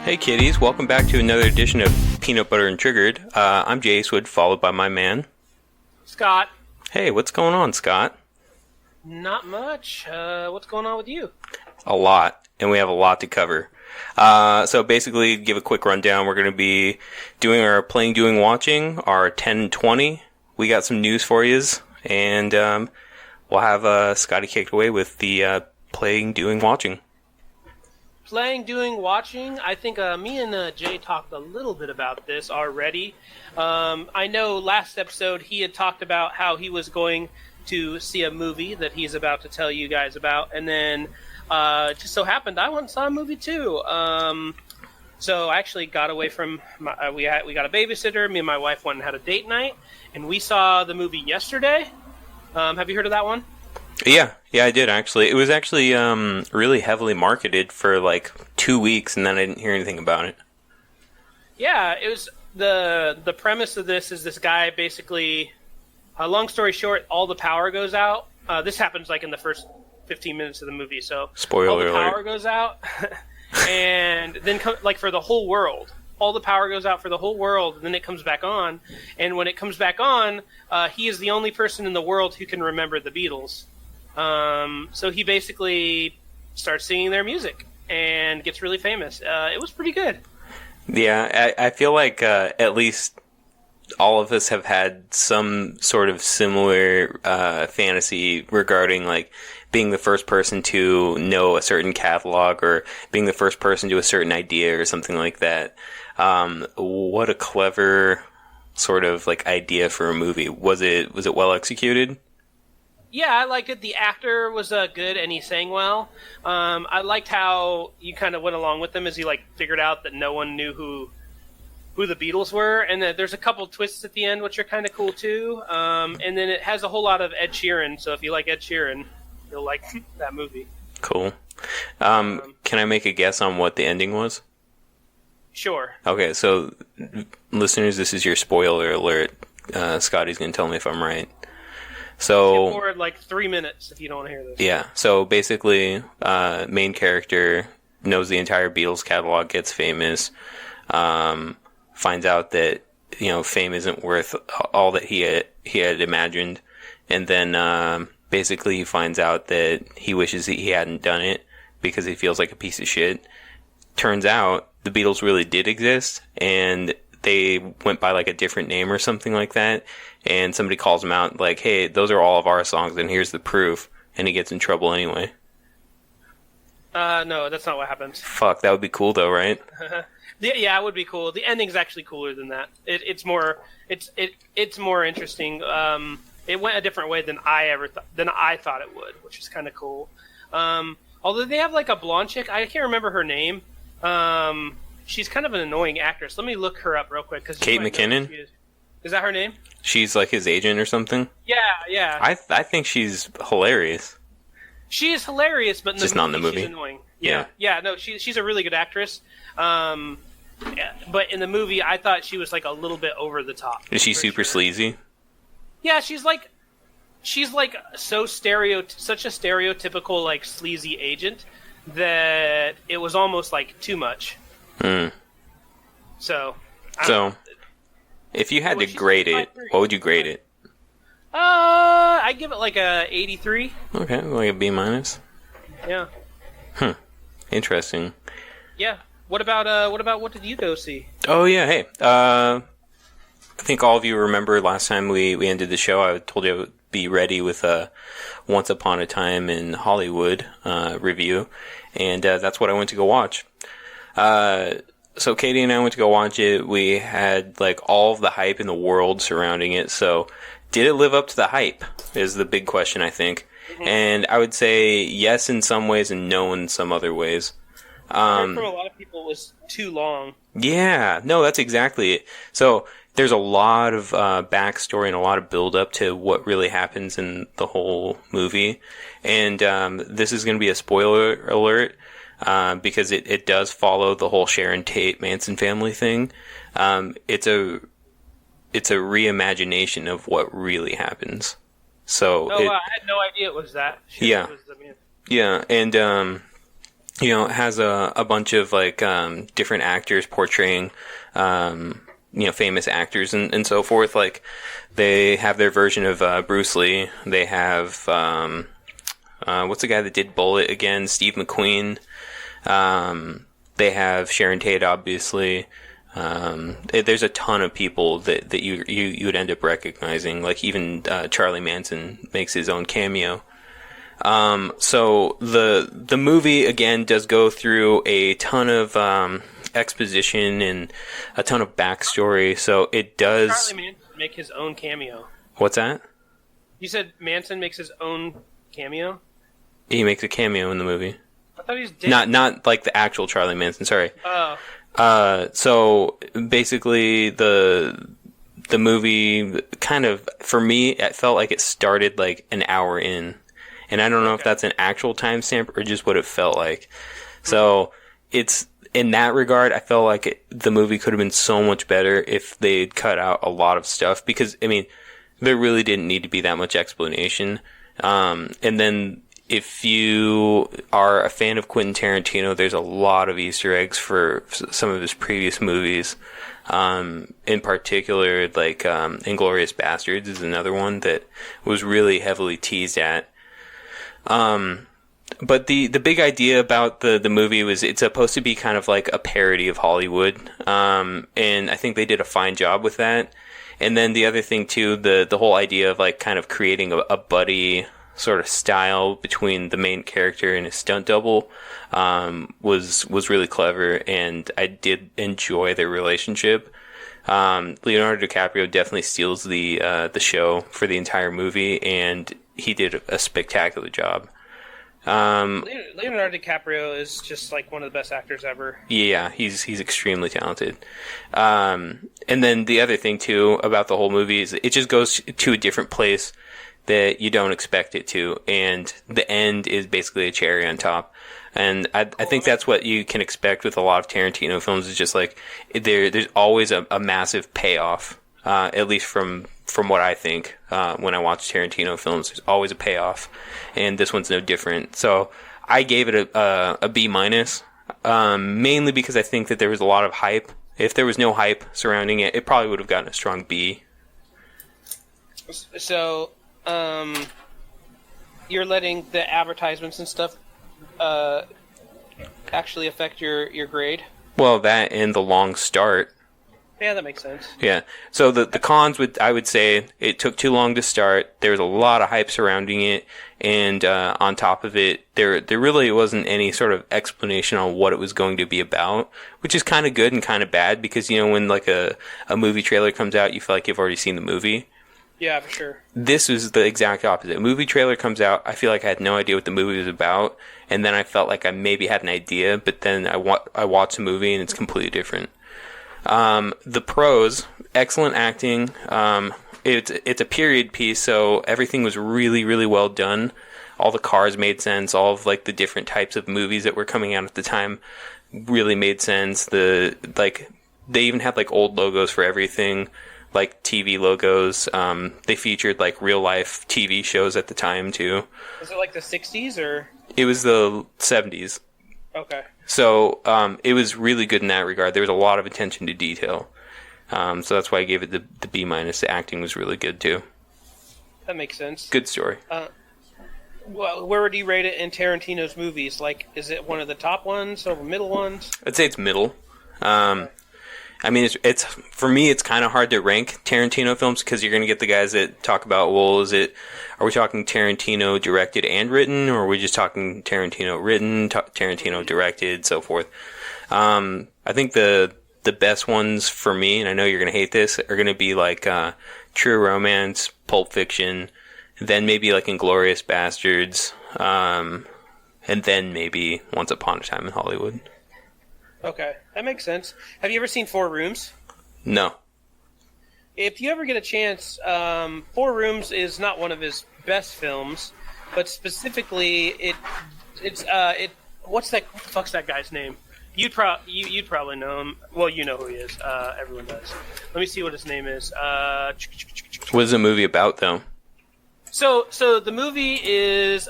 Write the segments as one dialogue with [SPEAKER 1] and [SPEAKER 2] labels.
[SPEAKER 1] Hey kiddies, welcome back to another edition of Peanut Butter and Triggered. I'm Jay Eastwood, followed by my man,
[SPEAKER 2] Scott.
[SPEAKER 1] Hey, what's going on, Scott?
[SPEAKER 2] Not much. What's going on with you?
[SPEAKER 1] A lot, and we have a lot to cover. So basically, give a quick rundown. We're going to be doing our playing, doing, watching, our 10 and 20. We got some news for yous, and we'll have Scotty kicked away with the playing, doing, watching.
[SPEAKER 2] Playing, doing, watching. I think me and Jay talked a little bit about this already. I know last episode he had talked about how he was going to see a movie that he's about to tell you guys about, and then just so happened I went and saw a movie too. So I actually got away from we got a babysitter. Me and my wife went and had a date night, and we saw the movie yesterday. Have you heard of that one?
[SPEAKER 1] Yeah, I did actually. It was actually really heavily marketed for like 2 weeks, and then I didn't hear anything about it.
[SPEAKER 2] Yeah, it was the premise of this is this guy basically. Long story short, all the power goes out. This happens like in the first 15 minutes of the movie, so
[SPEAKER 1] spoiler
[SPEAKER 2] all the
[SPEAKER 1] alert.
[SPEAKER 2] power goes out, and then like for the whole world. All the power goes out for the whole world, and then it comes back on. And when it comes back on, he is the only person in the world who can remember the Beatles. So he basically starts singing their music and gets really famous. It was pretty good.
[SPEAKER 1] Yeah, I feel like at least all of us have had some sort of similar fantasy regarding like being the first person to know a certain catalog or being the first person to a certain idea or something like that. What a clever sort of like idea for a movie. Was it well executed?
[SPEAKER 2] Yeah, I liked it. The actor was good, and he sang well. I liked how you kind of went along with them as you like figured out that no one knew who the Beatles were, and that there's a couple twists at the end which are kind of cool too. And then it has a whole lot of Ed Sheeran, so if you like Ed Sheeran, you'll like that movie.
[SPEAKER 1] Cool. Can I make a guess on what the ending was?
[SPEAKER 2] Sure.
[SPEAKER 1] Okay, so listeners, this is your spoiler alert. Scotty's going to tell me if I'm right. So
[SPEAKER 2] skip forward like 3 minutes if you don't want to hear this.
[SPEAKER 1] Yeah, so basically, main character knows the entire Beatles catalog, gets famous, finds out that fame isn't worth all that he had imagined, and then basically he finds out that he wishes that he hadn't done it because he feels like a piece of shit. Turns out the Beatles really did exist, and they went by like a different name or something like that, and somebody calls him out like, hey, those are all of our songs and here's the proof, and he gets in trouble anyway.
[SPEAKER 2] No, that's not what happens.
[SPEAKER 1] Fuck, that would be cool though, right?
[SPEAKER 2] Yeah, it would be cool. The ending's actually cooler than that. It's more interesting. It went a different way than I thought it would, which is kind of cool. Although they have like a blonde chick, I can't remember her name. She's kind of an annoying actress. Let me look her up real quick.
[SPEAKER 1] Kate McKinnon?
[SPEAKER 2] Is that her name?
[SPEAKER 1] She's like his agent or something?
[SPEAKER 2] Yeah.
[SPEAKER 1] I think she's hilarious.
[SPEAKER 2] She is hilarious, but
[SPEAKER 1] just not in the movie.
[SPEAKER 2] She's annoying. Yeah. No, she's a really good actress. But in the movie, I thought she was like a little bit over the top.
[SPEAKER 1] Is she super sleazy?
[SPEAKER 2] Yeah, she's like such a stereotypical like sleazy agent that it was almost like too much. So if you had to grade it, what would you grade it? I'd give it like a 83.
[SPEAKER 1] Okay, like a B minus.
[SPEAKER 2] Yeah.
[SPEAKER 1] Interesting.
[SPEAKER 2] Yeah. What about what did you go see?
[SPEAKER 1] Oh yeah, hey. I think all of you remember last time we ended the show, I told you I would be ready with a Once Upon a Time in Hollywood review, and that's what I went to go watch. So Katie and I went to go watch it. We had like all of the hype in the world surrounding it. So did it live up to the hype is the big question, I think. Mm-hmm. And I would say yes in some ways and no in some other ways.
[SPEAKER 2] From a lot of people, it was too long.
[SPEAKER 1] Yeah, no, that's exactly it. So there's a lot of backstory and a lot of build up to what really happens in the whole movie. And this is going to be a spoiler alert. Because it does follow the whole Sharon Tate Manson family thing. It's a reimagination of what really happens. So
[SPEAKER 2] I had no idea it was that.
[SPEAKER 1] Yeah, and it has a bunch of like different actors portraying famous actors and so forth. Like they have their version of Bruce Lee. They have what's the guy that did Bullet again? Steve McQueen. They have Sharon Tate, obviously. There's a ton of people that you would end up recognizing. Like even Charlie Manson makes his own cameo. So the movie again does go through a ton of exposition and a ton of backstory. So it does.
[SPEAKER 2] Charlie Manson make his own cameo.
[SPEAKER 1] What's that?
[SPEAKER 2] You said Manson makes his own cameo?
[SPEAKER 1] He makes a cameo in the movie.
[SPEAKER 2] I thought he was dead.
[SPEAKER 1] Not like the actual Charlie Manson. Sorry.
[SPEAKER 2] Oh.
[SPEAKER 1] So basically the movie kind of, for me, it felt like it started like an hour in. And I don't know if that's an actual timestamp or just what it felt like. So it's, in that regard, I felt like the movie could have been so much better if they'd cut out a lot of stuff, because, I mean, there really didn't need to be that much explanation. And then if you are a fan of Quentin Tarantino, there's a lot of Easter eggs for some of his previous movies. In particular, like, Inglourious Basterds is another one that was really heavily teased at. But the big idea about the movie was it's supposed to be kind of like a parody of Hollywood. And I think they did a fine job with that. And then the other thing too, the whole idea of like kind of creating a buddy sort of style between the main character and his stunt double, was really clever, and I did enjoy their relationship. Leonardo DiCaprio definitely steals the show for the entire movie, and he did a spectacular job.
[SPEAKER 2] Leonardo DiCaprio is just like one of the best actors ever.
[SPEAKER 1] Yeah, he's extremely talented. And then the other thing too about the whole movie is it just goes to a different place that you don't expect it to, and the end is basically a cherry on top. And I think that's what you can expect with a lot of Tarantino films. Is just like there's always a massive payoff. At least from what I think, when I watch Tarantino films, there's always a payoff, and this one's no different. So I gave it a B minus, mainly because I think that there was a lot of hype. If there was no hype surrounding it, it probably would have gotten a strong B.
[SPEAKER 2] So, you're letting the advertisements and stuff actually affect your grade?
[SPEAKER 1] Well, that and the long start.
[SPEAKER 2] Yeah, that makes sense.
[SPEAKER 1] Yeah. So the cons I would say it took too long to start. There was a lot of hype surrounding it, and on top of it, there really wasn't any sort of explanation on what it was going to be about, which is kind of good and kind of bad, because when like a movie trailer comes out, you feel like you've already seen the movie.
[SPEAKER 2] Yeah, for sure.
[SPEAKER 1] This was the exact opposite. A movie trailer comes out, I feel like I had no idea what the movie was about, and then I felt like I maybe had an idea, but then I watched the movie and it's completely different. The pros, excellent acting. It's a period piece, so everything was really, really well done. All the cars made sense. All of like the different types of movies that were coming out at the time really made sense. They even had like old logos for everything, like TV logos. They featured like real life TV shows at the time too.
[SPEAKER 2] Was it like the 60s or?
[SPEAKER 1] It was the 70s.
[SPEAKER 2] Okay.
[SPEAKER 1] So it was really good in that regard. There was a lot of attention to detail. So that's why I gave it the B minus. The acting was really good too.
[SPEAKER 2] That makes sense.
[SPEAKER 1] Good story.
[SPEAKER 2] Well, where would you rate it in Tarantino's movies? Like, is it one of the top ones or middle ones?
[SPEAKER 1] I'd say it's middle. I mean, it's for me, it's kind of hard to rank Tarantino films, because you're going to get the guys that talk about, well, are we talking Tarantino directed and written, or are we just talking Tarantino written, Tarantino directed, so forth. I think the best ones for me, and I know you're going to hate this, are going to be like True Romance, Pulp Fiction, then maybe like Inglourious Basterds, and then maybe Once Upon a Time in Hollywood.
[SPEAKER 2] Okay, that makes sense. Have you ever seen Four Rooms?
[SPEAKER 1] No.
[SPEAKER 2] If you ever get a chance, Four Rooms is not one of his best films, but specifically, it's what the fuck's that guy's name? You'd probably know him. Well, you know who he is. Everyone does. Let me see what his name is.
[SPEAKER 1] What is the movie about, though?
[SPEAKER 2] So the movie is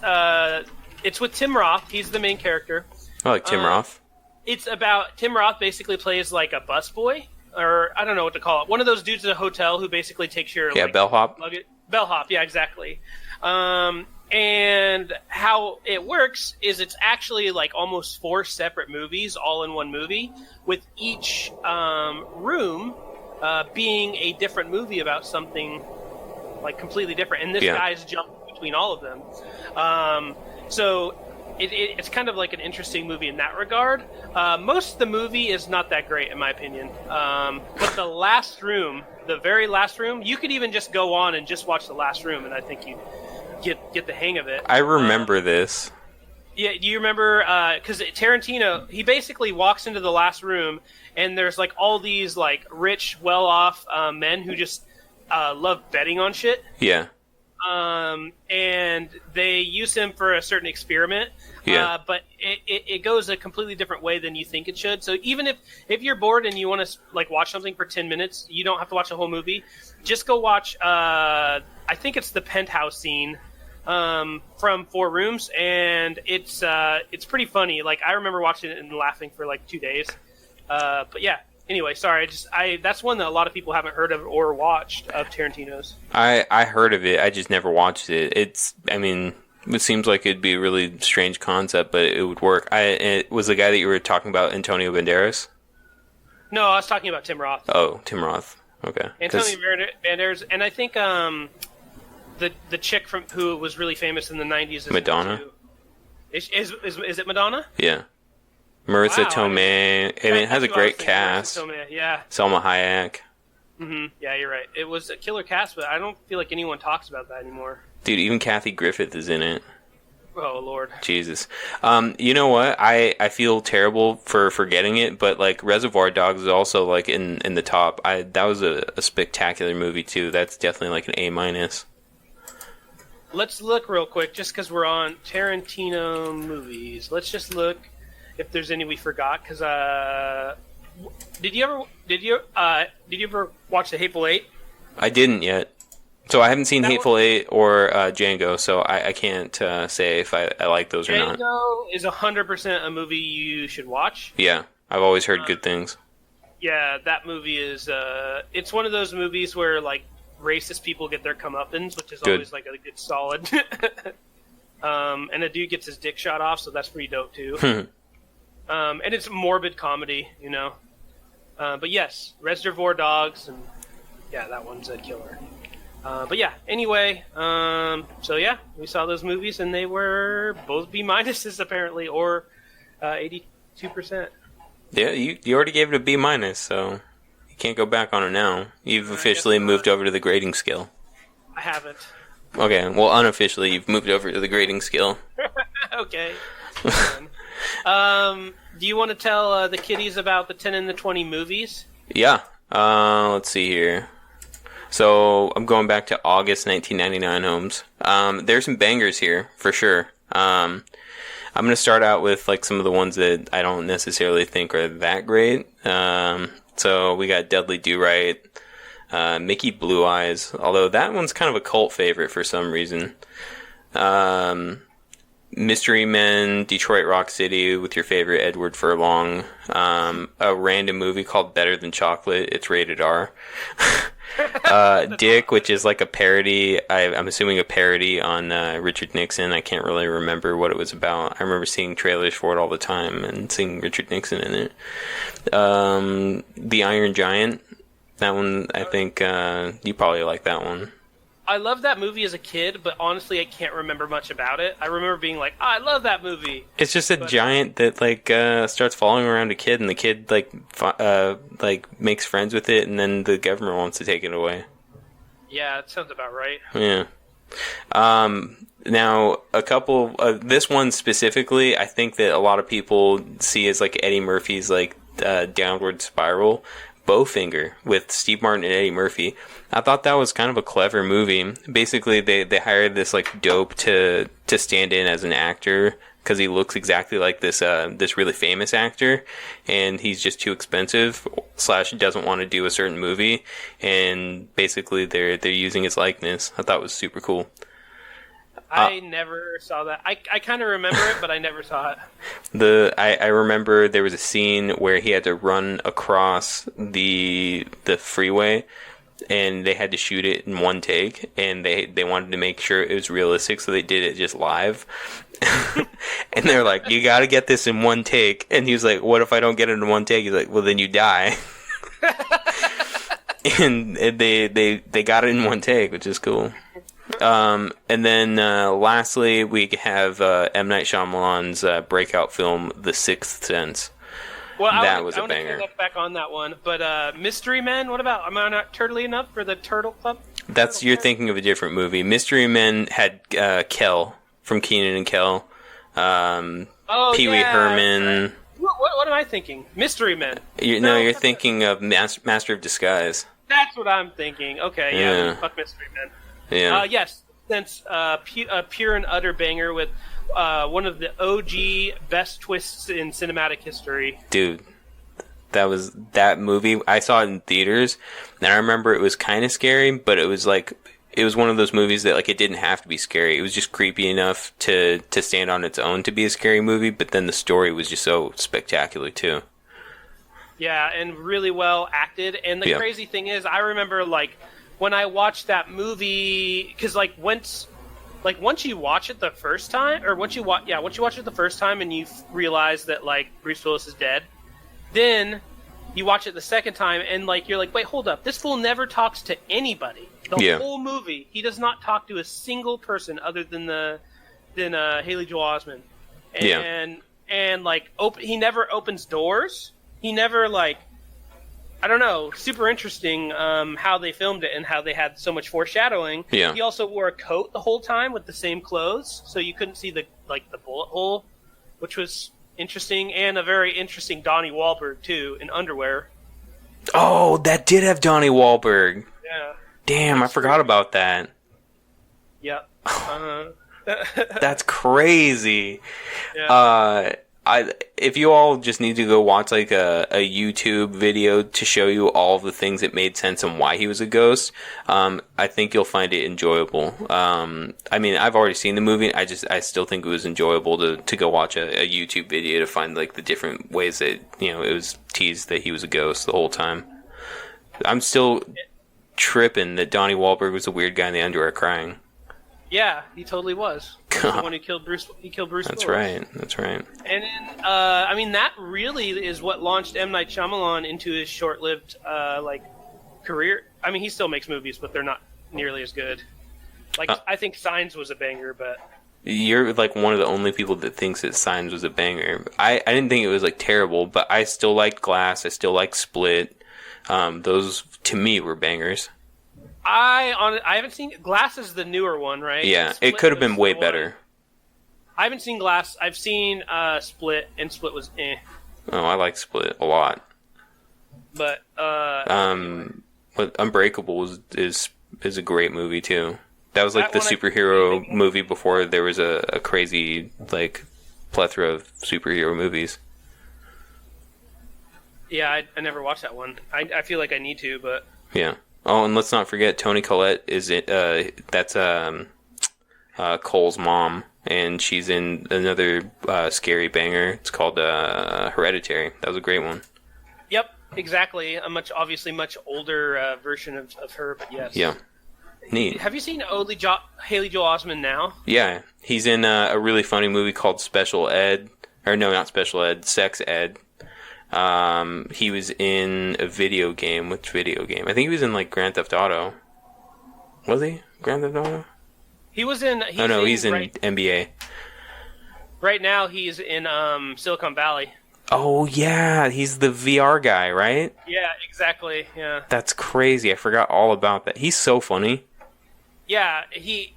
[SPEAKER 2] it's with Tim Roth. He's the main character.
[SPEAKER 1] I like Tim Roth.
[SPEAKER 2] It's about Tim Roth basically plays like a busboy, or I don't know what to call it. One of those dudes at a hotel who basically takes your
[SPEAKER 1] bellhop.
[SPEAKER 2] Bellhop, yeah, exactly. And how it works is it's actually like almost 4 separate movies all in one movie, with each room being a different movie about something like completely different. And this guy's jumping between all of them. So it's kind of like an interesting movie in that regard. Most of the movie is not that great, in my opinion. But the last room, the very last room, you could even just go on and just watch the last room, and I think you get the hang of it.
[SPEAKER 1] I remember this.
[SPEAKER 2] Yeah, do you remember? Because Tarantino, he basically walks into the last room, and there's like all these like rich, well-off men who just love betting on shit.
[SPEAKER 1] Yeah.
[SPEAKER 2] And they use him for a certain experiment.
[SPEAKER 1] Yeah.
[SPEAKER 2] But it goes a completely different way than you think it should. So even if you're bored and you want to like watch something for 10 minutes, you don't have to watch the whole movie. Just go watch. I think it's the penthouse scene from 4 Rooms, and it's pretty funny. Like, I remember watching it and laughing for like 2 days. But yeah. Anyway, sorry. That's one that a lot of people haven't heard of or watched of Tarantino's.
[SPEAKER 1] I heard of it. I just never watched it. It seems like it'd be a really strange concept, but it would work. It was the guy that you were talking about, Antonio Banderas?
[SPEAKER 2] No, I was talking about Tim Roth.
[SPEAKER 1] Oh, Tim Roth. Okay.
[SPEAKER 2] Antonio Banderas, and I think the chick from who was really famous in the 90s is
[SPEAKER 1] Madonna.
[SPEAKER 2] Is it Madonna?
[SPEAKER 1] Yeah. Marissa Tomei. It has a great cast.
[SPEAKER 2] Tomei, yeah.
[SPEAKER 1] Selma Hayek.
[SPEAKER 2] Mm-hmm. Yeah, you're right. It was a killer cast, but I don't feel like anyone talks about that anymore.
[SPEAKER 1] Dude, even Kathy Griffith is in it.
[SPEAKER 2] Oh, Lord.
[SPEAKER 1] Jesus. You know what? I feel terrible for forgetting it, but like Reservoir Dogs is also like in the top. That was a spectacular movie too. That's definitely like an A-.
[SPEAKER 2] Let's look real quick, just because we're on Tarantino movies. Let's just look if there's any we forgot. Because did you ever watch The Hateful Eight?
[SPEAKER 1] I didn't yet. So I haven't seen Hateful Eight or Django, so I can't say if I like those or not.
[SPEAKER 2] Django is 100% a movie you should watch.
[SPEAKER 1] Yeah, I've always heard good things.
[SPEAKER 2] Yeah, that movie is. It's one of those movies where like racist people get their comeuppance, which is always like a good solid. And a dude gets his dick shot off, so that's pretty dope too. And it's morbid comedy, you know. But yes, Reservoir Dogs, and yeah, that one's a killer. But yeah, anyway, so yeah, we saw those movies, and they were both B- apparently, or 82%.
[SPEAKER 1] Yeah, you already gave it a B-, so you can't go back on it now. You've officially moved over to the grading scale.
[SPEAKER 2] I haven't.
[SPEAKER 1] Okay, well, unofficially, you've moved over to the grading scale.
[SPEAKER 2] Okay. Do you want to tell the kiddies about the 10 and the 20 movies?
[SPEAKER 1] Yeah. Let's see here. So I'm going back to August 1999, Holmes. There's some bangers here for sure. I'm going to start out with like some of the ones that I don't necessarily think are that great. So we got Dudley Do-Right, Mickey Blue Eyes, although that one's kind of a cult favorite for some reason. Mystery Men, Detroit Rock City with your favorite Edward Furlong. A random movie called Better Than Chocolate. It's rated R. Dick, which is like a parody. I'm assuming a parody on Richard Nixon. I can't really remember what it was about. I remember seeing trailers for it all the time and seeing Richard Nixon in it. The Iron Giant. That one, I think you probably like that one.
[SPEAKER 2] I loved that movie as a kid, but honestly, I can't remember much about it. I remember being like, I love that movie.
[SPEAKER 1] It's just a giant that like starts following around a kid, and the kid like makes friends with it, and then the government wants to take it away.
[SPEAKER 2] Yeah, that sounds about right.
[SPEAKER 1] Yeah. Now, a couple this one specifically, I think that a lot of people see as like Eddie Murphy's like Downward Spiral. Bowfinger with Steve Martin and Eddie Murphy. I thought that was kind of a clever movie. Basically, they hired this like dope to stand in as an actor because he looks exactly like this really famous actor, and he's just too expensive / doesn't want to do a certain movie, and basically they're using his likeness. I thought it was super cool.
[SPEAKER 2] I never saw that. I kind of remember it, but I never saw it.
[SPEAKER 1] I remember there was a scene where he had to run across the freeway, and they had to shoot it in one take, and they wanted to make sure it was realistic, so they did it just live. And they're like, you got to get this in one take. And he was like, what if I don't get it in one take? He's like, well, then you die. And they got it in one take, which is cool. And then lastly, we have M. Night Shyamalan's breakout film, The Sixth Sense.
[SPEAKER 2] Well,
[SPEAKER 1] that was a banger.
[SPEAKER 2] I want to back on that one. But Mystery Men, what about? Am I not turtly enough for the Turtle Club?
[SPEAKER 1] You're thinking of a different movie. Mystery Men had Kel from Keenan and Kel. Pee Wee Herman.
[SPEAKER 2] Right. What am I thinking? Mystery Men.
[SPEAKER 1] You're thinking of Master of Disguise.
[SPEAKER 2] That's what I'm thinking. Okay, yeah. Fuck Mystery Men.
[SPEAKER 1] Yeah.
[SPEAKER 2] Yes, since a pure and utter banger with one of the OG best twists in cinematic history.
[SPEAKER 1] Dude, that movie. I saw it in theaters, and I remember it was kind of scary, but it was one of those movies that it didn't have to be scary. It was just creepy enough to stand on its own to be a scary movie, but then the story was just so spectacular too.
[SPEAKER 2] Yeah, and really well acted. And the crazy thing is, I remember when I watched that movie, because once you watch it the first time, or once you watch it the first time and you realize that Bruce Willis is dead, then you watch it the second time and you're like, wait, hold up, this fool never talks to anybody. The whole movie, he does not talk to a single person other than Haley Joel Osment. And he never opens doors. He never I don't know, super interesting how they filmed it and how they had so much foreshadowing.
[SPEAKER 1] Yeah.
[SPEAKER 2] He also wore a coat the whole time with the same clothes, so you couldn't see the bullet hole, which was interesting, and a very interesting Donnie Wahlberg too in underwear.
[SPEAKER 1] Oh, that did have Donnie Wahlberg.
[SPEAKER 2] Yeah.
[SPEAKER 1] Damn, I forgot about that.
[SPEAKER 2] Yep.
[SPEAKER 1] That's crazy.
[SPEAKER 2] Yeah.
[SPEAKER 1] If you all just need to go watch a YouTube video to show you all of the things that made sense and why he was a ghost, I think you'll find it enjoyable. I mean, I've already seen the movie. I still think it was enjoyable to go watch a YouTube video to find the different ways that it was teased that he was a ghost the whole time. I'm still tripping that Donnie Wahlberg was a weird guy in the underwear crying.
[SPEAKER 2] Yeah, he totally was. He was the one who killed Bruce. He killed Bruce.
[SPEAKER 1] That's
[SPEAKER 2] Willis.
[SPEAKER 1] right. That's right.
[SPEAKER 2] And then, I mean, that really is what launched M. Night Shyamalan into his short-lived career. I mean, he still makes movies, but they're not nearly as good. I think Signs was a banger, but
[SPEAKER 1] you're one of the only people that thinks that Signs was a banger. I didn't think it was terrible, but I still liked Glass. I still liked Split. Those to me were bangers.
[SPEAKER 2] I haven't seen Glass is the newer one, right?
[SPEAKER 1] Yeah, it could have been way better.
[SPEAKER 2] I haven't seen Glass. I've seen Split, and Split was eh.
[SPEAKER 1] Oh, I like Split a lot.
[SPEAKER 2] But
[SPEAKER 1] but Unbreakable is a great movie too. That was the superhero movie before there was a crazy plethora of superhero movies.
[SPEAKER 2] Yeah, I never watched that one. I feel like I need to, but
[SPEAKER 1] yeah. Oh, and let's not forget Toni Collette is it. That's Cole's mom, and she's in another scary banger. It's called Hereditary. That was a great one.
[SPEAKER 2] Yep, exactly. A obviously much older version of her, but yes.
[SPEAKER 1] Yeah. Neat.
[SPEAKER 2] Have you seen Haley Joel Osment now?
[SPEAKER 1] Yeah, he's in a really funny movie called Special Ed, or no, not Special Ed, Sex Ed. He was in a video game. Which video game? I think he was in Grand Theft Auto. Was he? Grand Theft Auto?
[SPEAKER 2] He was in.
[SPEAKER 1] He's in NBA.
[SPEAKER 2] Right now, he's in Silicon Valley.
[SPEAKER 1] Oh yeah, he's the VR guy, right?
[SPEAKER 2] Yeah, exactly. Yeah.
[SPEAKER 1] That's crazy. I forgot all about that. He's so funny.
[SPEAKER 2] Yeah, he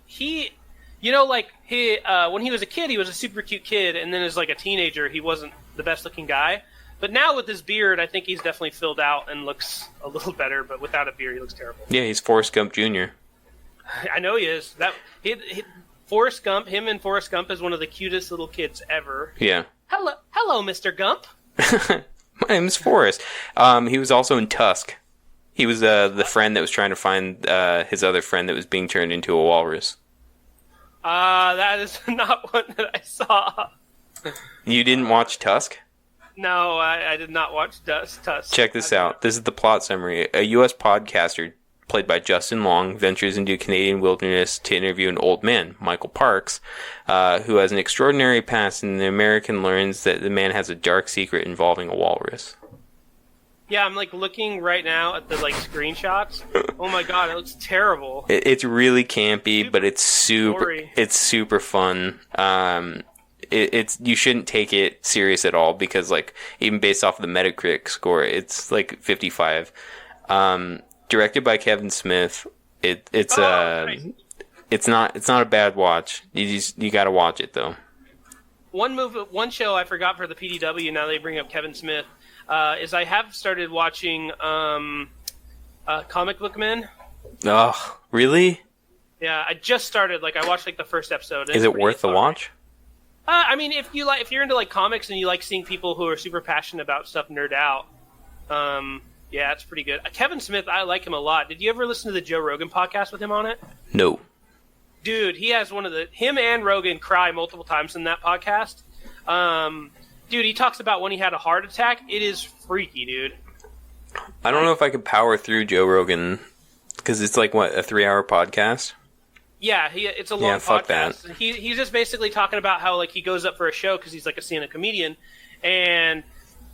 [SPEAKER 2] when he was a kid, he was a super cute kid, and then as a teenager, he wasn't the best looking guy. But now with his beard, I think he's definitely filled out and looks a little better. But without a beard, he looks terrible.
[SPEAKER 1] Yeah, he's Forrest Gump Jr.
[SPEAKER 2] I know he is. Forrest Gump. Him and Forrest Gump is one of the cutest little kids ever.
[SPEAKER 1] Yeah.
[SPEAKER 2] Hello, Mr. Gump.
[SPEAKER 1] My name is Forrest. He was also in Tusk. He was the friend that was trying to find his other friend that was being turned into a walrus.
[SPEAKER 2] That is not one that I saw.
[SPEAKER 1] You didn't watch Tusk?
[SPEAKER 2] No, I did not watch Tusk.
[SPEAKER 1] Check this out. This is the plot summary. A U.S. podcaster, played by Justin Long, ventures into Canadian wilderness to interview an old man, Michael Parks, who has an extraordinary past, and the American learns that the man has a dark secret involving a walrus.
[SPEAKER 2] Yeah, I'm like looking right now at the like screenshots. Oh my god, it looks terrible.
[SPEAKER 1] It's really campy, but it's super fun. It's you shouldn't take it serious at all because like even based off of the Metacritic score, it's like 55. Directed by Kevin Smith. It's
[SPEAKER 2] nice.
[SPEAKER 1] it's not a bad watch. You got to watch it though.
[SPEAKER 2] One show I forgot for the PDW. Now they bring up Kevin Smith. Is I have started watching Comic Book Men.
[SPEAKER 1] Oh, really?
[SPEAKER 2] Yeah, I just started. Like I watched like the first episode.
[SPEAKER 1] Is it worth the watch?
[SPEAKER 2] I mean, if you're into like comics and you like seeing people who are super passionate about stuff nerd out, yeah, it's pretty good. Kevin Smith, I like him a lot. Did you ever listen to the Joe Rogan podcast with him on it?
[SPEAKER 1] No.
[SPEAKER 2] Dude, he has him and Rogan cry multiple times in that podcast. Dude, he talks about when he had a heart attack. It is freaky, dude.
[SPEAKER 1] I don't know if I could power through Joe Rogan because it's like what, a 3-hour podcast?
[SPEAKER 2] Yeah, it's a long podcast.
[SPEAKER 1] Fuck that.
[SPEAKER 2] He's just basically talking about how like he goes up for a show because he's like a stand-up comedian, and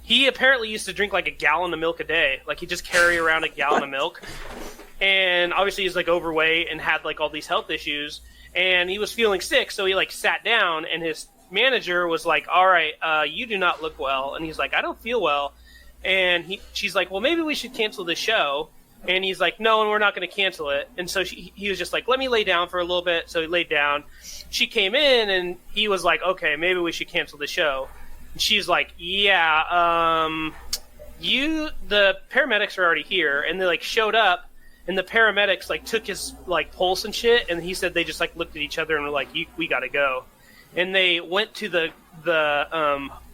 [SPEAKER 2] he apparently used to drink like a gallon of milk a day. Like he'd just carry around a gallon of milk, and obviously he's like overweight and had like all these health issues, and he was feeling sick, so he like sat down, and his manager was like, "All right, you do not look well," and he's like, "I don't feel well," and she's like, "Well, maybe we should cancel the show." And he's like, "No, and we're not going to cancel it." And so he was just like, "Let me lay down for a little bit." So he laid down. She came in, and he was like, "Okay, maybe we should cancel the show." And she's like, "Yeah, the paramedics are already here." And they like showed up, and the paramedics like took his like pulse and shit. And he said they just like looked at each other and were like, "We got to go." And they went to the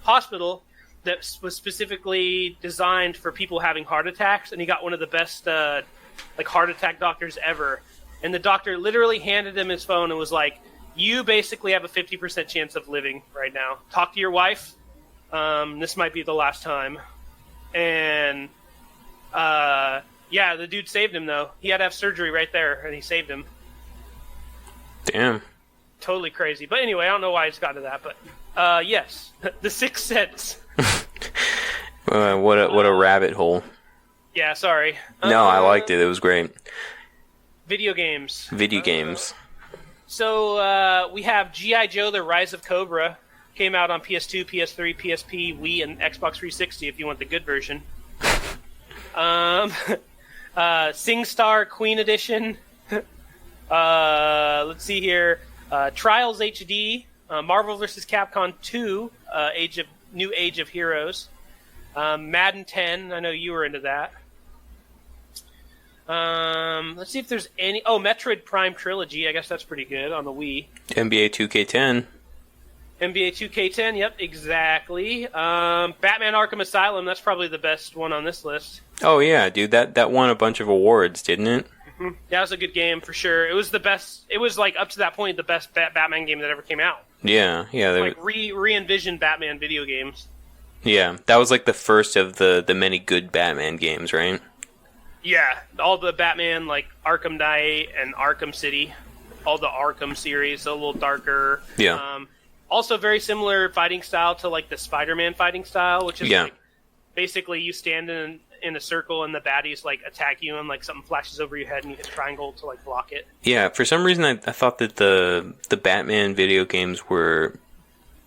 [SPEAKER 2] hospital that was specifically designed for people having heart attacks, and he got one of the best like heart attack doctors ever. And the doctor literally handed him his phone and was like, "You basically have a 50% chance of living right now. Talk to your wife. This might be the last time." And yeah, the dude saved him though. He had to have surgery right there, and he saved him.
[SPEAKER 1] Damn.
[SPEAKER 2] Totally crazy. But anyway, I don't know why it's got to that, but yes, The Sixth Sense.
[SPEAKER 1] What a rabbit hole.
[SPEAKER 2] Yeah, sorry.
[SPEAKER 1] No, I liked it. It was great.
[SPEAKER 2] Video games. So we have G.I. Joe: The Rise of Cobra. Came out on PS2, PS3, PSP, Wii, and Xbox 360 if you want the good version. SingStar Queen Edition. Let's see here. Trials HD. Marvel vs. Capcom 2. New Age of Heroes. Madden 10. I know you were into that. Let's see if there's any... Oh, Metroid Prime Trilogy. I guess that's pretty good on the Wii.
[SPEAKER 1] NBA 2K10.
[SPEAKER 2] NBA 2K10, yep, exactly. Batman Arkham Asylum, that's probably the best one on this list.
[SPEAKER 1] Oh, yeah, dude. That won a bunch of awards, didn't it?
[SPEAKER 2] Mm-hmm. That was a good game, for sure. It was the best... It was, like, up to that point, the best Batman game that ever came out.
[SPEAKER 1] Yeah.
[SPEAKER 2] Like, re-envisioned Batman video games.
[SPEAKER 1] Yeah, that was, like, the first of the many good Batman games, right?
[SPEAKER 2] Yeah, all the Batman, like, Arkham Knight and Arkham City. All the Arkham series, a little darker.
[SPEAKER 1] Yeah.
[SPEAKER 2] Also very similar fighting style to, like, the Spider-Man fighting style, which is, like, basically you stand in a circle and the baddies, like, attack you and, like, something flashes over your head and you hit triangle to, like, block it. Yeah,
[SPEAKER 1] for some reason I thought that the Batman video games were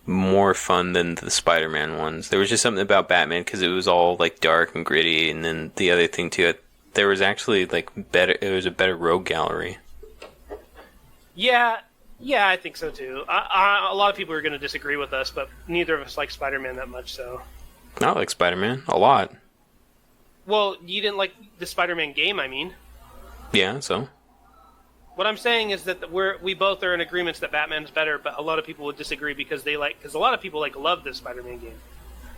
[SPEAKER 1] more fun than the Spider-Man ones. There was just something about Batman because it was all, like, dark and gritty, and then the other thing, too, there was actually, like, it was a better rogue gallery.
[SPEAKER 2] Yeah, I think so too. A lot of people are going to disagree with us, but neither of us like Spider-Man that much, so...
[SPEAKER 1] I like Spider-Man a lot.
[SPEAKER 2] Well, you didn't like the Spider-Man game, I mean.
[SPEAKER 1] Yeah, so?
[SPEAKER 2] What I'm saying is that we both are in agreement that Batman is better, but a lot of people would disagree because a lot of people love the Spider-Man game.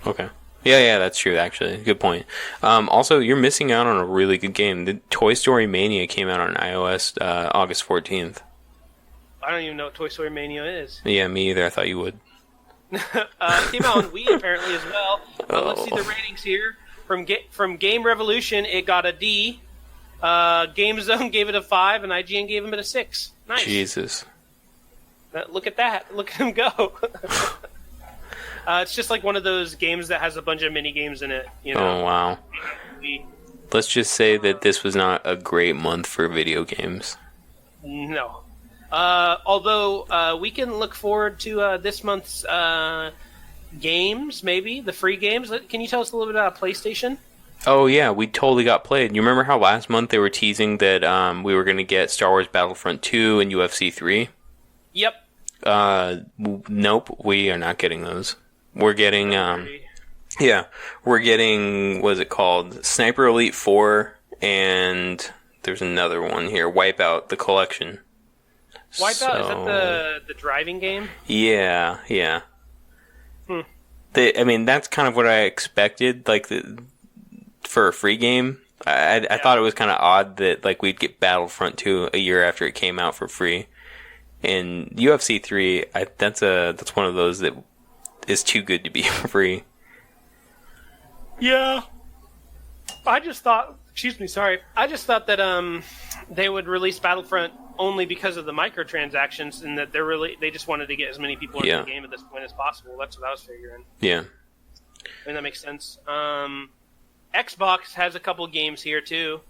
[SPEAKER 1] Okay. Yeah, that's true, actually. Good point. Also, you're missing out on a really good game. The Toy Story Mania came out on iOS August 14th.
[SPEAKER 2] I don't even know what Toy Story Mania is.
[SPEAKER 1] Yeah, me either. I thought you would.
[SPEAKER 2] Came out on Wii apparently as well. Let's see the ratings here. From Game Revolution, it got a D. Game Zone gave it a 5, and IGN gave it a 6. Nice.
[SPEAKER 1] Jesus.
[SPEAKER 2] Look at that. Look at him go. It's just like one of those games that has a bunch of mini games in it. You know?
[SPEAKER 1] Oh, wow. Let's just say that this was not a great month for video games.
[SPEAKER 2] No. Although we can look forward to this month's games, maybe, the free games. Can you tell us a little bit about PlayStation?
[SPEAKER 1] Oh, yeah, we totally got played. You remember how last month they were teasing that we were going to get Star Wars Battlefront 2 and UFC 3?
[SPEAKER 2] Yep.
[SPEAKER 1] Nope, we are not getting those. We're getting, we're getting, what is it called? Sniper Elite 4, and there's another one here, Wipeout, the collection.
[SPEAKER 2] Wipeout, is that the driving game?
[SPEAKER 1] Yeah. That's kind of what I expected, for a free game. I thought it was kind of odd that we'd get Battlefront 2 a year after it came out for free. And UFC 3, that's one of those that is too good to be free.
[SPEAKER 2] Yeah. I just thought that they would release Battlefront only because of the microtransactions, and that they just wanted to get as many people into the game at this point as possible. That's what I was figuring.
[SPEAKER 1] Yeah.
[SPEAKER 2] I mean, that makes sense. Xbox has a couple games here too.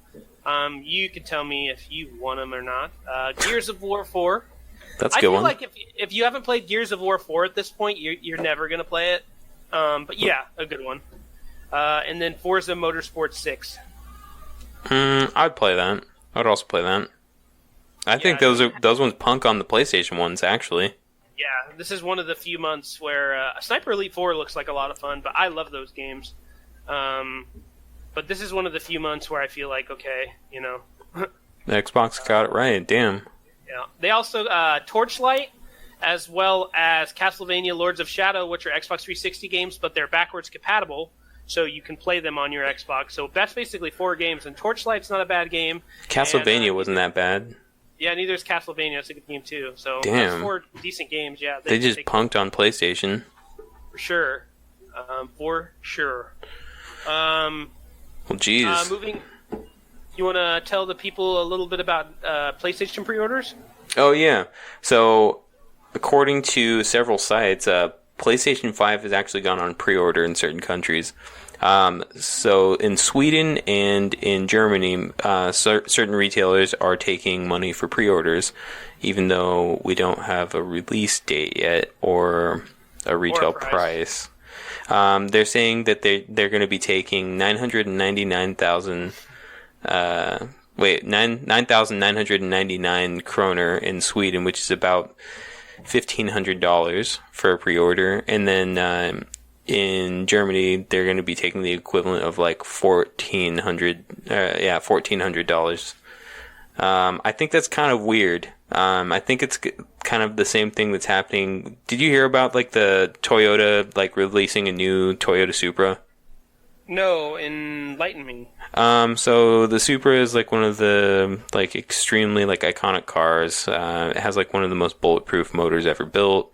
[SPEAKER 2] You can tell me if you want them or not. Gears of War 4.
[SPEAKER 1] That's a good one.
[SPEAKER 2] I feel like if you haven't played Gears of War 4 at this point, you're never going to play it. But yeah, a good one. And then Forza Motorsport 6.
[SPEAKER 1] I'd play that. I'd also play that. I think those ones punk on the PlayStation ones, actually.
[SPEAKER 2] Yeah, this is one of the few months where Sniper Elite 4 looks like a lot of fun, but I love those games. But this is one of the few months where I feel like, okay, you know.
[SPEAKER 1] The Xbox got it right, damn.
[SPEAKER 2] Yeah. They also, Torchlight, as well as Castlevania Lords of Shadow, which are Xbox 360 games, but they're backwards compatible, so you can play them on your Xbox. So that's basically 4 games, and Torchlight's not a bad game.
[SPEAKER 1] Castlevania wasn't that bad.
[SPEAKER 2] Yeah, neither is Castlevania. It's a good game, too. So
[SPEAKER 1] damn.
[SPEAKER 2] That's 4 decent games, yeah.
[SPEAKER 1] They just punked on PlayStation.
[SPEAKER 2] For sure. For sure.
[SPEAKER 1] Well, jeez.
[SPEAKER 2] You want to tell the people a little bit about PlayStation pre-orders?
[SPEAKER 1] Oh, yeah. So, according to several sites, PlayStation 5 has actually gone on pre-order in certain countries. So, in Sweden and in Germany, certain retailers are taking money for pre-orders, even though we don't have a release date yet or a retail price. They're saying that they're going to be taking 9,999 kroner in Sweden, which is about $1,500 for a pre-order, and then in Germany they're going to be taking the equivalent of $1,400. I think that's kind of weird. I think it's kind of the same thing that's happening. Did you hear about the Toyota releasing a new Toyota Supra?
[SPEAKER 2] No, enlighten me.
[SPEAKER 1] So the Supra is one of the extremely iconic cars. It has one of the most bulletproof motors ever built.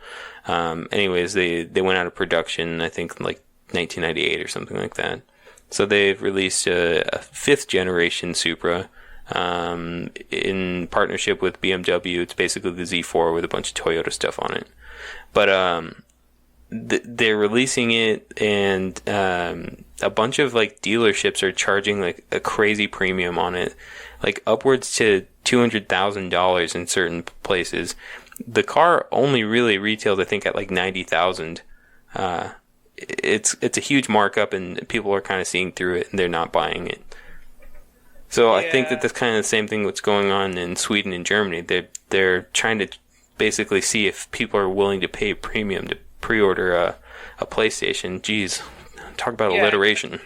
[SPEAKER 1] Anyways, they went out of production, I think 1998 or something like that. So they've released a 5th generation Supra. In partnership with BMW. It's basically the Z4 with a bunch of Toyota stuff on it. But they're releasing it, and a bunch of dealerships are charging a crazy premium on it, upwards to $200,000 in certain places. The car only really retails, I think, at $90,000. It's a huge markup, and people are kind of seeing through it, and they're not buying it. So yeah. I think that that's kind of the same thing what's going on in Sweden and Germany. They're trying to basically see if people are willing to pay a premium to pre-order a PlayStation. Jeez, talk about alliteration.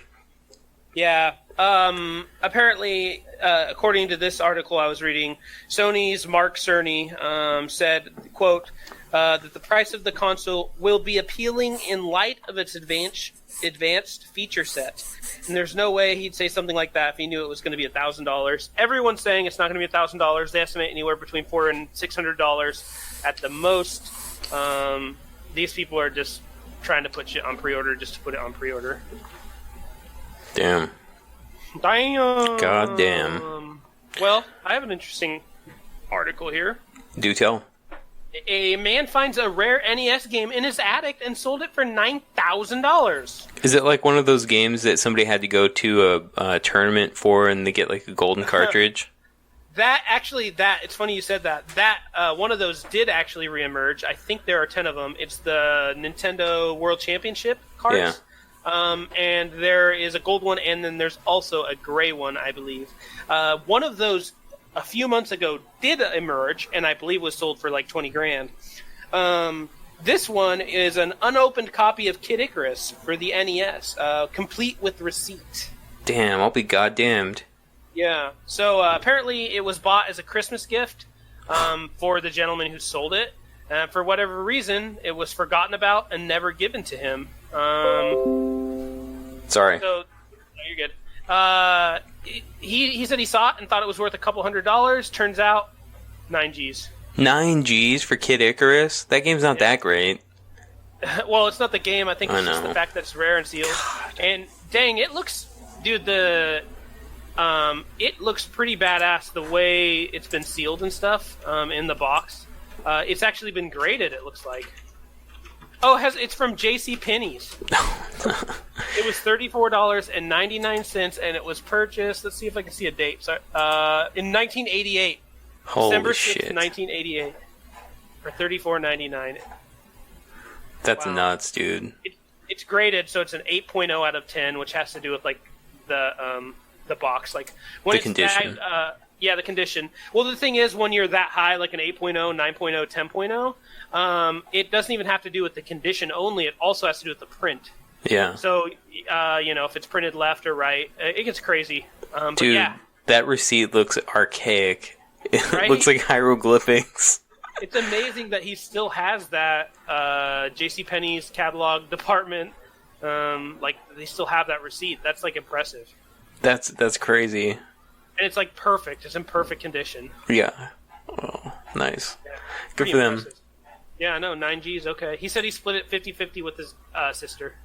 [SPEAKER 2] Yeah. Apparently, according to this article I was reading, Sony's Mark Cerny said, quote, that the price of the console will be appealing in light of its advanced feature set. And there's no way he'd say something like that if he knew it was going to be $1,000. Everyone's saying it's not going to be $1,000. They estimate anywhere between $400 and $600 at the most. These people are just trying to put shit on pre-order just to put it on pre-order.
[SPEAKER 1] Damn. God damn.
[SPEAKER 2] Well, I have an interesting article here.
[SPEAKER 1] Do tell.
[SPEAKER 2] A man finds a rare NES game in his attic and sold it for $9,000.
[SPEAKER 1] Is it like one of those games that somebody had to go to a tournament for and they get like a golden cartridge?
[SPEAKER 2] It's funny you said that. One of those did actually reemerge. I think there are 10 of them. It's the Nintendo World Championship cards. Yeah. And there is a gold one, and then there's also a gray one, I believe. One of those a few months ago did emerge, and I believe was sold for like $20,000. This one is an unopened copy of Kid Icarus for the NES, complete with receipt.
[SPEAKER 1] Damn, I'll be goddamned.
[SPEAKER 2] Yeah, so apparently it was bought as a Christmas gift for the gentleman who sold it. For whatever reason, it was forgotten about and never given to him.
[SPEAKER 1] Sorry.
[SPEAKER 2] So, no, you're good. He said he saw it and thought it was worth a couple $100. Turns out, 9 Gs.
[SPEAKER 1] 9 Gs for Kid Icarus? That game's not that great.
[SPEAKER 2] Well, it's not the game. I think it's just the fact that it's rare and sealed. God. And dang, it looks... Dude, it looks pretty badass the way it's been sealed and stuff in the box. It's actually been graded, it looks like. Oh, it's from JCPenney's. It was $34.99, and it was purchased. Let's see if I can see a date. Sorry, in 1988.
[SPEAKER 1] Holy
[SPEAKER 2] December 6th,
[SPEAKER 1] shit.
[SPEAKER 2] 1988. For $34.99.
[SPEAKER 1] That's nuts, dude.
[SPEAKER 2] It's graded, so it's an 8.0 out of 10, which has to do with like the box, like when
[SPEAKER 1] the condition.
[SPEAKER 2] The condition. Well, the thing is, when you're that high, like an 8.0, 9.0, 10.0, it doesn't even have to do with the condition only. It also has to do with the print.
[SPEAKER 1] Yeah.
[SPEAKER 2] So, if it's printed left or right, it gets crazy.
[SPEAKER 1] Dude, that receipt looks archaic. It
[SPEAKER 2] Right?
[SPEAKER 1] looks like hieroglyphics.
[SPEAKER 2] It's amazing that he still has that JCPenney's catalog department. They still have that receipt. That's like impressive.
[SPEAKER 1] That's crazy.
[SPEAKER 2] And it's like perfect. It's in perfect condition.
[SPEAKER 1] Yeah. Oh, nice.
[SPEAKER 2] Yeah,
[SPEAKER 1] Good for them.
[SPEAKER 2] impressive. Yeah, I know. 9 Gs, okay. He said he split it 50-50 with his sister.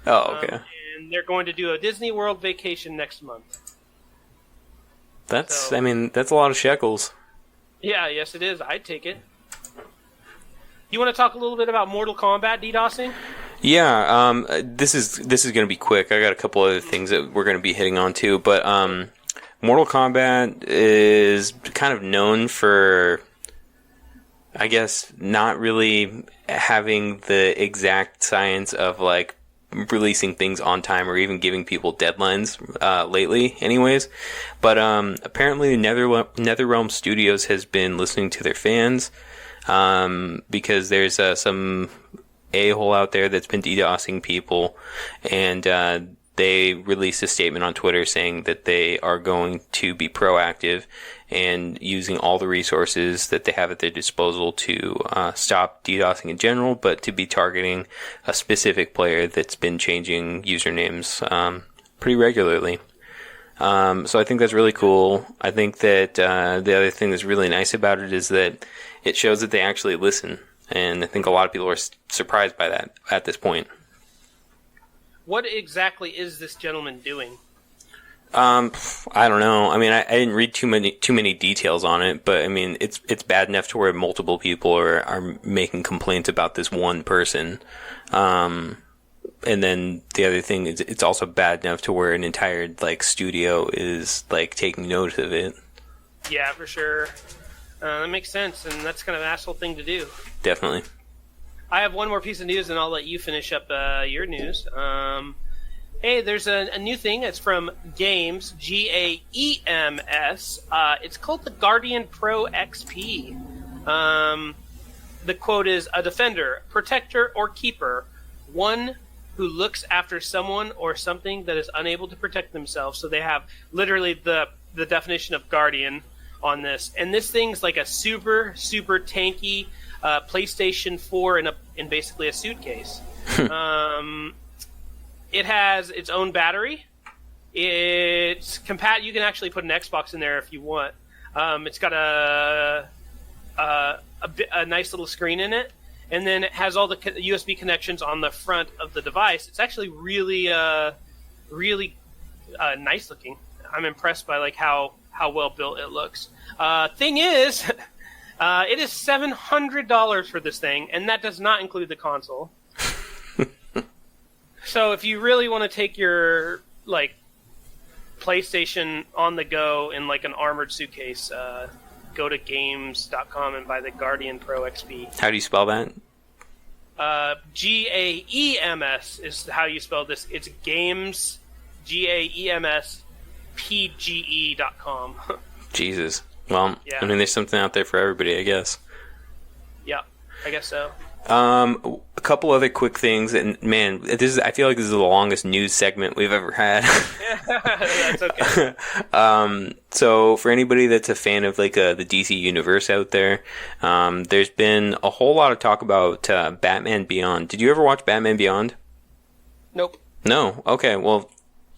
[SPEAKER 1] Oh, okay.
[SPEAKER 2] And they're going to do a Disney World vacation next month.
[SPEAKER 1] That's a lot of shekels.
[SPEAKER 2] Yeah, yes it is. I'd take it. You want to talk a little bit about Mortal Kombat DDoSing?
[SPEAKER 1] Yeah, this is going to be quick. I got a couple other things that we're going to be hitting on too, but Mortal Kombat is kind of known for, I guess, not really having the exact science of like releasing things on time or even giving people deadlines lately anyways. But apparently NetherRealm Studios has been listening to their fans because there's some a-hole out there that's been DDoSing people, and they released a statement on Twitter saying that they are going to be proactive and using all the resources that they have at their disposal to stop DDoSing in general, but to be targeting a specific player that's been changing usernames pretty regularly. So I think that's really cool. I think that the other thing that's really nice about it is that it shows that they actually listen, and I think a lot of people are surprised by that at this point.
[SPEAKER 2] What exactly is this gentleman doing?
[SPEAKER 1] I don't know. I mean, I didn't read too many details on it, but I mean, it's bad enough to where multiple people are making complaints about this one person. And then the other thing is, it's also bad enough to where an entire like studio is like taking notice of it.
[SPEAKER 2] Yeah, for sure. That makes sense, and that's kind of an asshole thing to do.
[SPEAKER 1] Definitely.
[SPEAKER 2] I have one more piece of news, and I'll let you finish up your news. Hey, there's a new thing. It's from Games, Gaems. It's called the Guardian Pro XP. The quote is, a defender, protector, or keeper, one who looks after someone or something that is unable to protect themselves. So they have literally the definition of guardian, on this, and this thing's like a super tanky PlayStation 4 in basically a suitcase. It has its own battery. It's you can actually put an Xbox in there if you want. It's got a nice little screen in it, and then it has all the USB connections on the front of the device. It's actually really nice looking. I'm impressed by like how well built it looks. Thing is, it is $700 for this thing, and that does not include the console. So if you really want to take your like PlayStation on the go in like an armored suitcase, go to games.com and buy the Guardian Pro XP.
[SPEAKER 1] How do you spell that?
[SPEAKER 2] GAEMS is how you spell this. It's games, GAEMSPGE.com.
[SPEAKER 1] Jesus. Well,
[SPEAKER 2] yeah.
[SPEAKER 1] I mean, there's something out there for everybody, I guess.
[SPEAKER 2] Yeah, I guess so.
[SPEAKER 1] A couple other quick things, and man, I feel like this is the longest news segment we've ever had.
[SPEAKER 2] That's okay.
[SPEAKER 1] So for anybody that's a fan of like the DC universe out there, there's been a whole lot of talk about Batman Beyond. Did you ever watch Batman Beyond?
[SPEAKER 2] Nope.
[SPEAKER 1] No? Okay, well,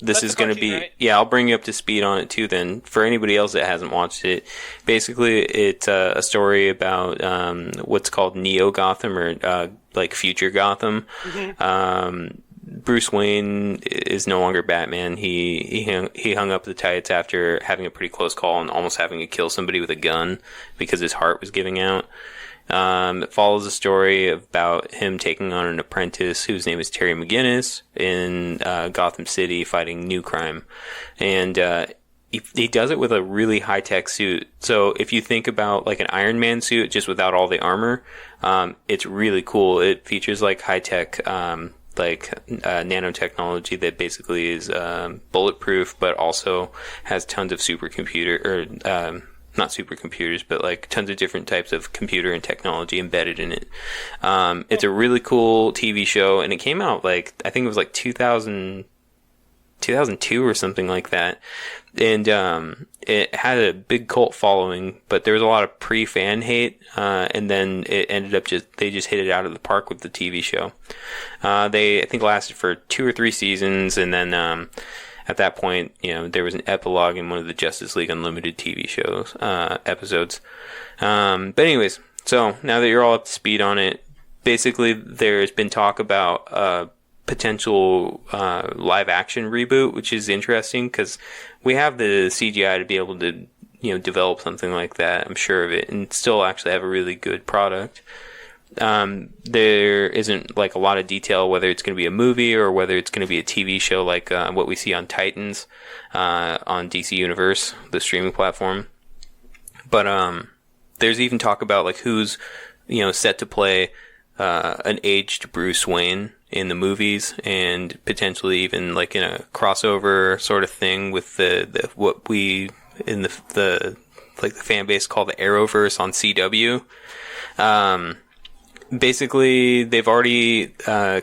[SPEAKER 1] this is going to be... Right? Yeah, I'll bring you up to speed on it too then. For anybody else that hasn't watched it, basically it's a story about what's called Neo Gotham, or like future Gotham. Mm-hmm. Bruce Wayne is no longer Batman. He hung up the tights after having a pretty close call and almost having to kill somebody with a gun because his heart was giving out. It follows a story about him taking on an apprentice whose name is Terry McGinnis in Gotham City fighting new crime. And he does it with a really high-tech suit. So if you think about like an Iron Man suit just without all the armor, it's really cool. It features like high-tech nanotechnology that basically is bulletproof, but also has tons of supercomputer not supercomputers, but like tons of different types of computer and technology embedded in it. It's a really cool TV show, and it came out like, I think it was like 2002 or something like that. And it had a big cult following, but there was a lot of pre-fan hate, and then it ended up they just hit it out of the park with the TV show. They, I think, lasted for 2 or 3 seasons, and then at that point, there was an epilogue in one of the Justice League Unlimited TV shows, episodes. But anyways, so now that you're all up to speed on it, basically there's been talk about a potential live action reboot, which is interesting because we have the CGI to be able to, develop something like that, I'm sure of it, and still actually have a really good product. There isn't like a lot of detail whether it's going to be a movie or whether it's going to be a TV show like what we see on Titans on DC Universe, the streaming platform. But there's even talk about like who's set to play an aged Bruce Wayne in the movies, and potentially even like in a crossover sort of thing with the what we in the fan base call the Arrowverse on CW. Basically, they've already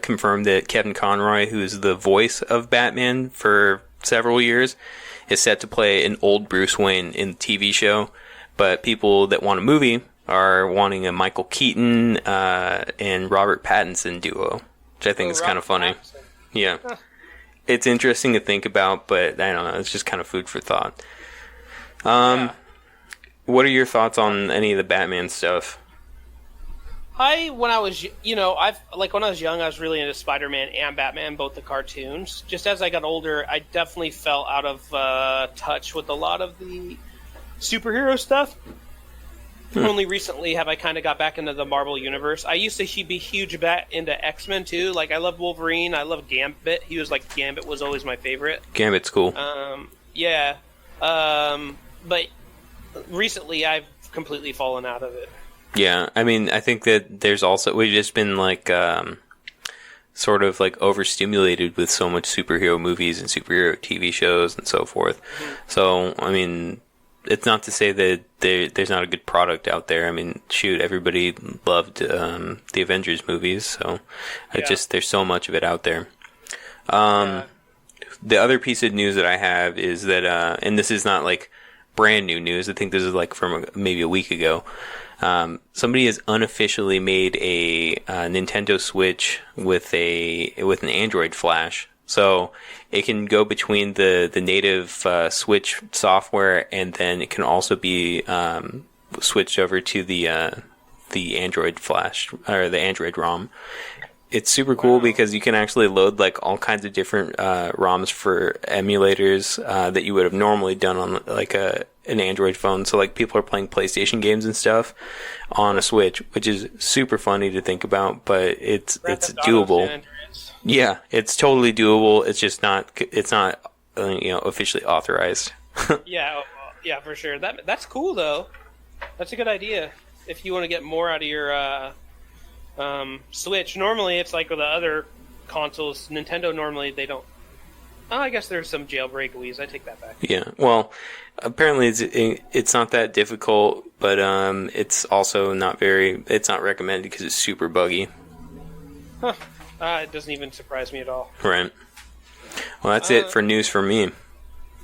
[SPEAKER 1] confirmed that Kevin Conroy, who's the voice of Batman for several years, is set to play an old Bruce Wayne in the TV show. But people that want a movie are wanting a Michael Keaton and Robert Pattinson duo, which I think is kind of funny. Pattinson. Yeah. It's interesting to think about, but I don't know, it's just kind of food for thought. What are your thoughts on any of the Batman stuff?
[SPEAKER 2] When I was young, I was really into Spider-Man and Batman, both the cartoons. Just as I got older, I definitely fell out of touch with a lot of the superhero stuff. Only recently have I kind of got back into the Marvel Universe. I used to be huge into X-Men, too. Like, I love Wolverine, I love Gambit. Gambit was always my favorite. Gambit's cool. Yeah. But recently, I've completely fallen out of it.
[SPEAKER 1] Yeah, I mean, I think that we've just been like, sort of like overstimulated with so much superhero movies and superhero TV shows and so forth. Mm-hmm. So, I mean, it's not to say that there's not a good product out there. I mean, shoot, everybody loved the Avengers movies, so there's so much of it out there. The other piece of news that I have is that, and this is not like brand new news. I think this is like from maybe a week ago. Somebody has unofficially made a Nintendo Switch with an Android flash, so it can go between the native Switch software, and then it can also be switched over to the Android flash or the Android ROM. It's super cool because you can actually load like all kinds of different ROMs for emulators that you would have normally done on like an Android phone. So like people are playing PlayStation games and stuff on a Switch, which is super funny to think about, but it's doable. Yeah, it's totally doable. It's just not officially authorized.
[SPEAKER 2] Yeah, for sure. That's cool though. That's a good idea. If you want to get more out of your Switch, normally it's like with the other consoles. Nintendo normally they don't. Oh, I guess there's some jailbreak-oies. I take that back.
[SPEAKER 1] Yeah, well, apparently it's not that difficult, but it's also it's not recommended because it's super buggy.
[SPEAKER 2] Huh. It doesn't even surprise me at all.
[SPEAKER 1] Right. Well, that's it for news for me.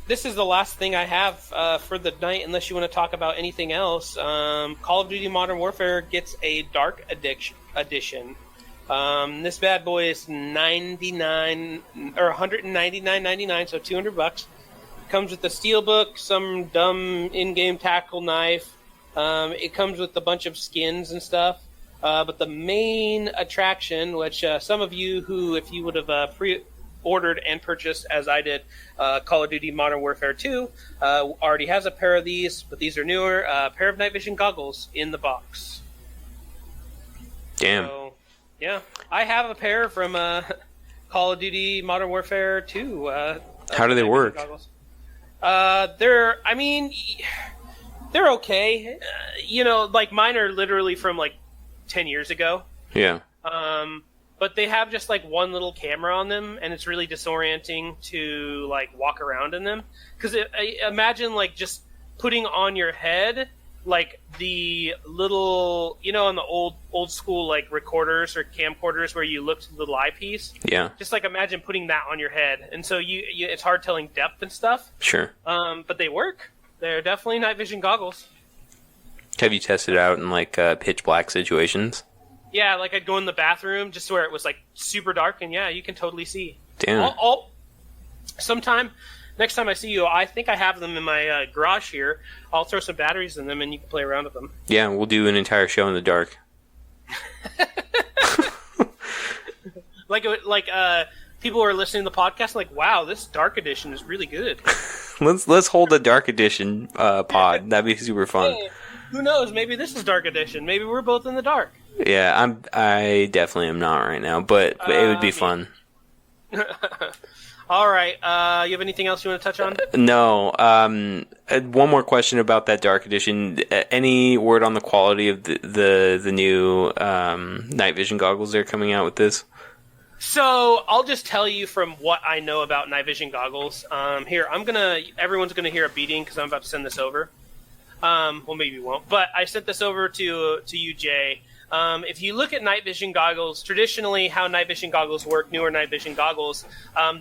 [SPEAKER 2] This is the last thing I have for the night, unless you want to talk about anything else. Call of Duty Modern Warfare gets a Dark Edition. This bad boy is $199.99, so $200. Comes with a steelbook, some dumb in-game tactical knife. It comes with a bunch of skins and stuff. But the main attraction, which some of you who, if you would have pre-ordered and purchased, as I did, Call of Duty Modern Warfare 2, already has a pair of these, but these are newer. A pair of night vision goggles in the box.
[SPEAKER 1] Damn.
[SPEAKER 2] So, yeah. I have a pair from Call of Duty Modern Warfare 2.
[SPEAKER 1] How do they work?
[SPEAKER 2] They're okay. Like mine are literally from like 10 years ago.
[SPEAKER 1] Yeah.
[SPEAKER 2] But they have just like one little camera on them, and it's really disorienting to like walk around in them. Because imagine like just putting on your head like the little, on the old school like recorders or camcorders where you look to the little eyepiece.
[SPEAKER 1] Yeah.
[SPEAKER 2] Just like imagine putting that on your head, and so you it's hard telling depth and stuff.
[SPEAKER 1] Sure.
[SPEAKER 2] But they work. They're definitely night vision goggles.
[SPEAKER 1] Have you tested it out in like pitch black situations?
[SPEAKER 2] Yeah, like I'd go in the bathroom just where it was like super dark, and yeah, you can totally see.
[SPEAKER 1] Damn.
[SPEAKER 2] Next time I see you, I think I have them in my garage here. I'll throw some batteries in them, and you can play around with them.
[SPEAKER 1] Yeah, we'll do an entire show in the dark.
[SPEAKER 2] like people are listening to the podcast, like, wow, this dark edition is really good.
[SPEAKER 1] Let's hold a dark edition pod. That'd be super fun.
[SPEAKER 2] Hey, who knows? Maybe this is dark edition. Maybe we're both in the dark.
[SPEAKER 1] Yeah, I definitely am not right now, but it would be fun.
[SPEAKER 2] All right. You have anything else you want to touch on?
[SPEAKER 1] No. One more question about that Dark Edition. Any word on the quality of the new night vision goggles they're coming out with this?
[SPEAKER 2] So I'll just tell you from what I know about night vision goggles. Here, everyone's gonna hear a beating because I'm about to send this over. Well, maybe you won't, but I sent this over to you, Jay. If you look at night vision goggles, traditionally how night vision goggles work, newer night vision goggles,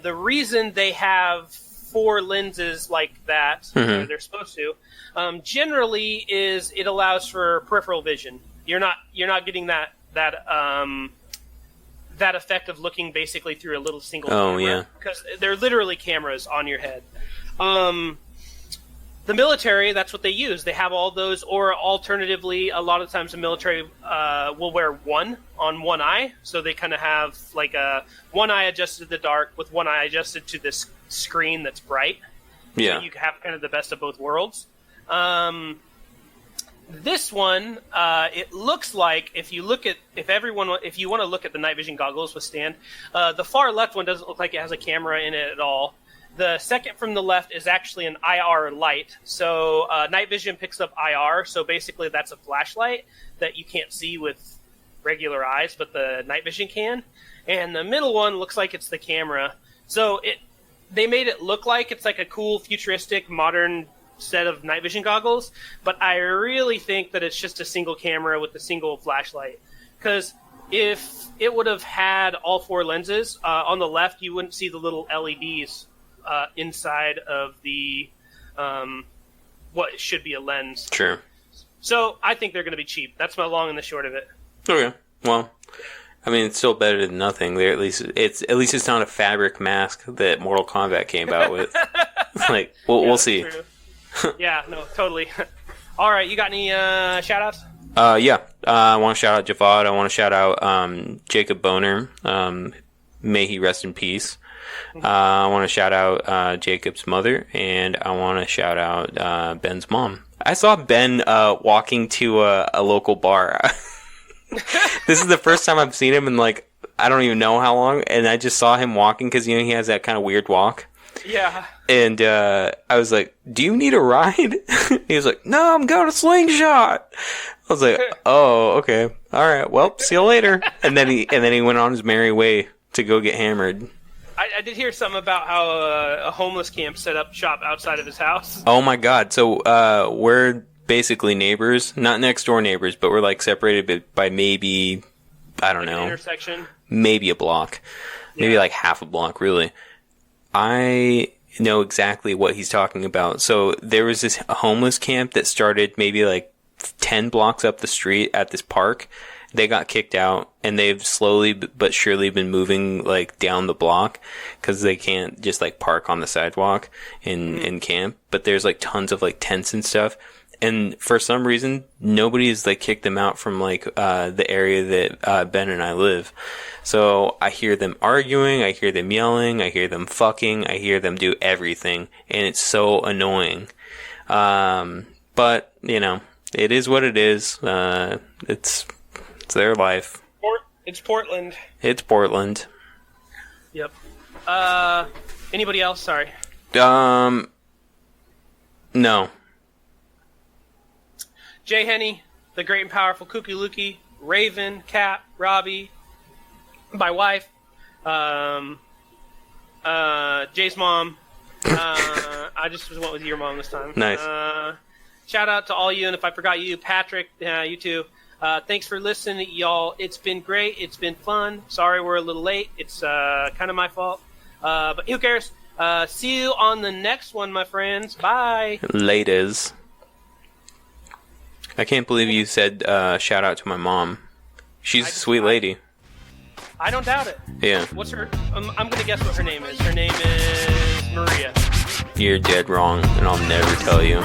[SPEAKER 2] the reason they have 4 lenses like that,
[SPEAKER 1] mm-hmm.
[SPEAKER 2] they're supposed to, generally is it allows for peripheral vision. You're not getting that effect of looking basically through a little single camera.
[SPEAKER 1] Yeah. Because
[SPEAKER 2] they're literally cameras on your head. The military, that's what they use. They have all those, or alternatively, a lot of times the military will wear one on one eye. So they kind of have like one eye adjusted to the dark with one eye adjusted to this screen that's bright.
[SPEAKER 1] Yeah.
[SPEAKER 2] So you have kind of the best of both worlds. This one, it looks like if you want to look at the night vision goggles with stand, the far left one doesn't look like it has a camera in it at all. The second from the left is actually an IR light. So night vision picks up IR. So basically that's a flashlight that you can't see with regular eyes, but the night vision can. And the middle one looks like it's the camera. So they made it look like it's like a cool, futuristic, modern set of night vision goggles. But I really think that it's just a single camera with a single flashlight. Because if it would have had all 4 lenses, on the left you wouldn't see the little LEDs inside of the what should be a lens.
[SPEAKER 1] Sure.
[SPEAKER 2] So I think they're going to be cheap. That's my long and the short of it.
[SPEAKER 1] Okay. Well, I mean, it's still better than nothing. There, at least it's not a fabric mask that Mortal Kombat came out with. Like, we'll see.
[SPEAKER 2] Yeah, no, totally. All right, you got any shout-outs?
[SPEAKER 1] Yeah. I want to shout out Javad. I want to shout out Jacob Boner. May he rest in peace. I want to shout out Jacob's mother, and I want to shout out Ben's mom. I saw Ben walking to a local bar. This is the first time I've seen him in, like, I don't even know how long, and I just saw him walking because, you know, he has that kind of weird walk.
[SPEAKER 2] Yeah.
[SPEAKER 1] And I was like, do you need a ride? He was like, no, I'm going to Slingshot. I was like, oh, okay. All right. Well, see you later. And then he went on his merry way to go get hammered.
[SPEAKER 2] I did hear something about how a homeless camp set up shop outside of his house.
[SPEAKER 1] Oh, my God. So we're basically neighbors. Not next door neighbors, but we're, like, separated by maybe, I don't know. An
[SPEAKER 2] intersection?
[SPEAKER 1] Maybe a block. Maybe, like, half a block, really. I know exactly what he's talking about. So there was this homeless camp that started maybe like 10 blocks up the street at this park. They got kicked out, and they've slowly but surely been moving like down the block because they can't just like park on the sidewalk in camp. But there's like tons of like tents and stuff. And for some reason, nobody's like kicked them out from like the area that Ben and I live. So I hear them arguing, I hear them yelling, I hear them fucking, I hear them do everything, and it's so annoying. But you know, it is what it is. It's their life.
[SPEAKER 2] It's Portland.
[SPEAKER 1] It's Portland.
[SPEAKER 2] Yep. Anybody else? Sorry.
[SPEAKER 1] No.
[SPEAKER 2] Jay Henney, the great and powerful Kooky Lukey, Raven, Cat, Robbie, my wife, Jay's mom. I just went with your mom this time.
[SPEAKER 1] Nice.
[SPEAKER 2] Shout out to all you, and if I forgot you, Patrick, you too. Thanks for listening, y'all. It's been great. It's been fun. Sorry we're a little late. It's kind of my fault. But who cares? See you on the next one, my friends. Bye.
[SPEAKER 1] Laters. I can't believe you said shout out to my mom. She's a sweet lady.
[SPEAKER 2] I don't doubt it.
[SPEAKER 1] Yeah.
[SPEAKER 2] What's her... I'm going to guess what her name is. Her name is Maria.
[SPEAKER 1] You're dead wrong, and I'll never tell you.